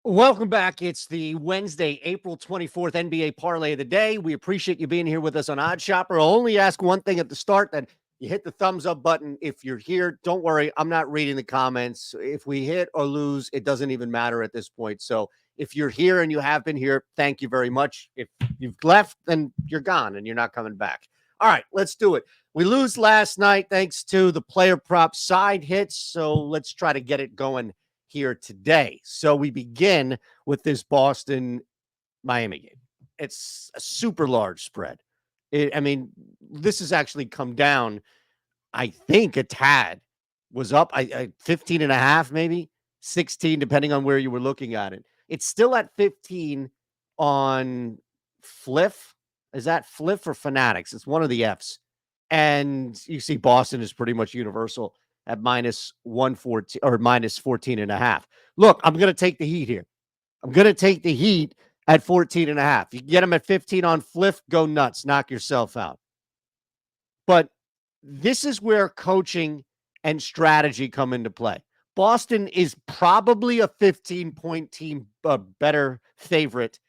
Welcome back. It's the Wednesday, April 24th NBA Parlay of the day. We appreciate you being here with us on OddsShopper. I'll only ask one thing at the start, that you hit the thumbs up button if you're here. Don't worry, I'm not reading the comments. If we hit or lose, it doesn't even matter at this point. So if you're here and you have been here, thank you very much. If you've left, then you're gone and you're not coming back. All right, let's do it. We lose last night thanks to the player prop side hits. So let's try to get it going here today. So we begin with this Boston Miami game. It's a super large spread. This has actually come down. I think a tad was up. I 15 and a half, maybe 16, depending on where you were looking at it. It's still at 15 on Fliff. Is that Fliff or Fanatics? It's one of the F's. And you see Boston is pretty much universal at minus 114 or minus 14 and a half. Look, I'm going to take the heat here. I'm going to take the heat at 14 and a half. You can get them at 15 on Fliff, go nuts, knock yourself out. But this is where coaching and strategy come into play. Boston is probably a 15-point team, better favorite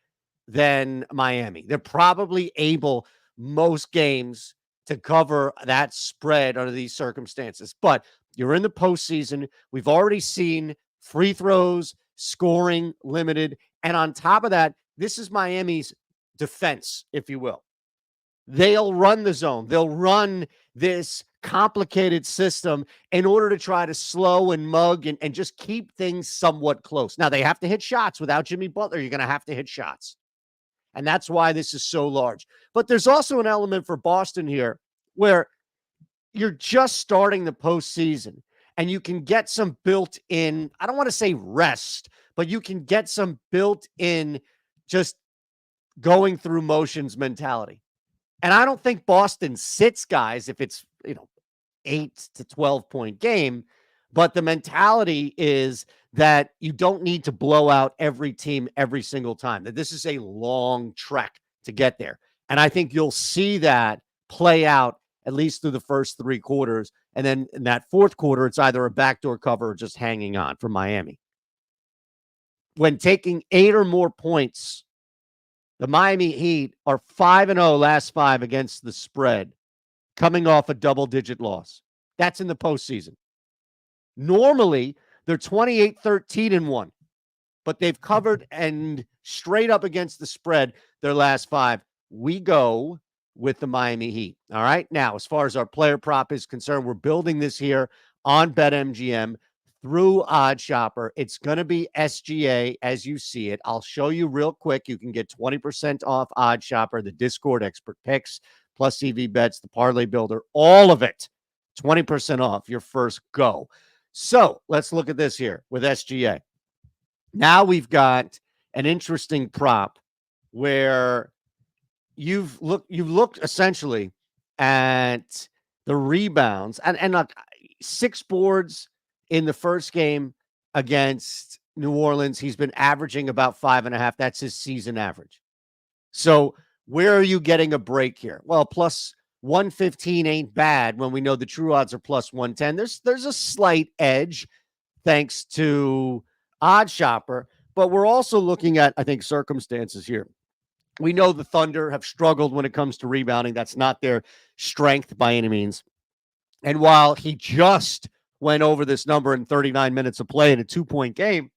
than Miami. They're probably able most games to cover that spread under these circumstances. But you're in the postseason. We've already seen free throws, scoring limited. And on top of that, this is Miami's defense, if you will. They'll run the zone. They'll run this complicated system in order to try to slow and mug and just keep things somewhat close. Now, they have to hit shots. Without Jimmy Butler, you're going to have to hit shots. And that's why this is so large. But there's also an element for Boston here where you're just starting the postseason and you can get some built-in, I don't want to say rest, but you can get some built-in just going through motions mentality. And I don't think Boston sits guys if it's, 8 to 12 point game, but the mentality is that you don't need to blow out every team every single time, that this is a long trek to get there. And I think you'll see that play out at least through the first three quarters. And then in that fourth quarter, it's either a backdoor cover or just hanging on for Miami. When taking 8 or more points, the Miami Heat are 5-0 last 5 against the spread, coming off a double-digit loss. That's in the postseason. Normally, they're 28-13-1, but they've covered and straight up against the spread their last 5. We go with the Miami Heat. All right. Now, as far as our player prop is concerned, we're building this here on BetMGM through OddsShopper. It's going to be SGA as you see it. I'll show you real quick. You can get 20% off OddsShopper, the Discord expert picks, plus CV bets, the parlay builder, all of it. 20% off your first go. So let's look at this here with SGA. Now we've got an interesting prop where you've looked essentially at the rebounds and 6 boards in the first game against New Orleans. He's been averaging about 5.5. That's his season average. So where are you getting a break here? Well, plus 115 ain't bad when we know the true odds are plus 110. There's a slight edge thanks to OddsShopper, but we're also looking at, I think, circumstances here. We know the Thunder have struggled when it comes to rebounding. That's not their strength by any means. And while he just went over this number in 39 minutes of play in a 2-point game,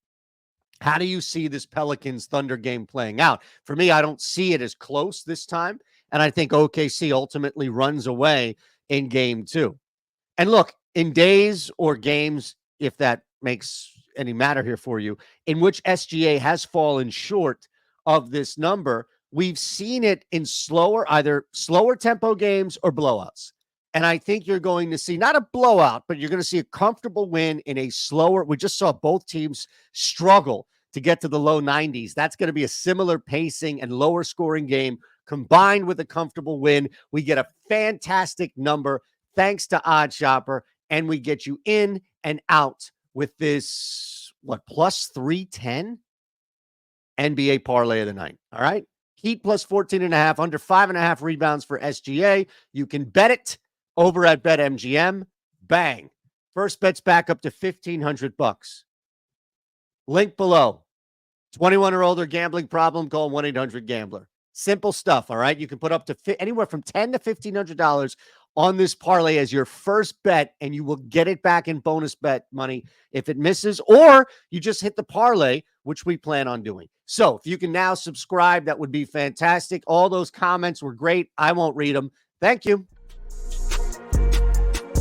how do you see this Pelicans Thunder game playing out? For me, I don't see it as close this time. And I think OKC ultimately runs away in game 2. And look, in days or games, if that makes any matter here for you, in which SGA has fallen short of this number, we've seen it in either slower tempo games or blowouts. And I think you're going to see not a blowout, but you're going to see a comfortable win in a slower. We just saw both teams struggle to get to the low 90s. That's going to be a similar pacing and lower scoring game combined with a comfortable win. We get a fantastic number thanks to OddsShopper, and we get you in and out with this, plus 310 NBA parlay of the night. All right. Heat plus 14.5, under 5.5 rebounds for SGA. You can bet it over at BetMGM. Bang. First bet's back up to $1,500. Link below. 21 or older, gambling problem, call 1-800-GAMBLER. Simple stuff, all right? You can put up to anywhere from $10 to $1,500 on this parlay as your first bet, and you will get it back in bonus bet money if it misses, or you just hit the parlay, which we plan on doing. So if you can now subscribe, that would be fantastic. All those comments were great. I won't read them. Thank you.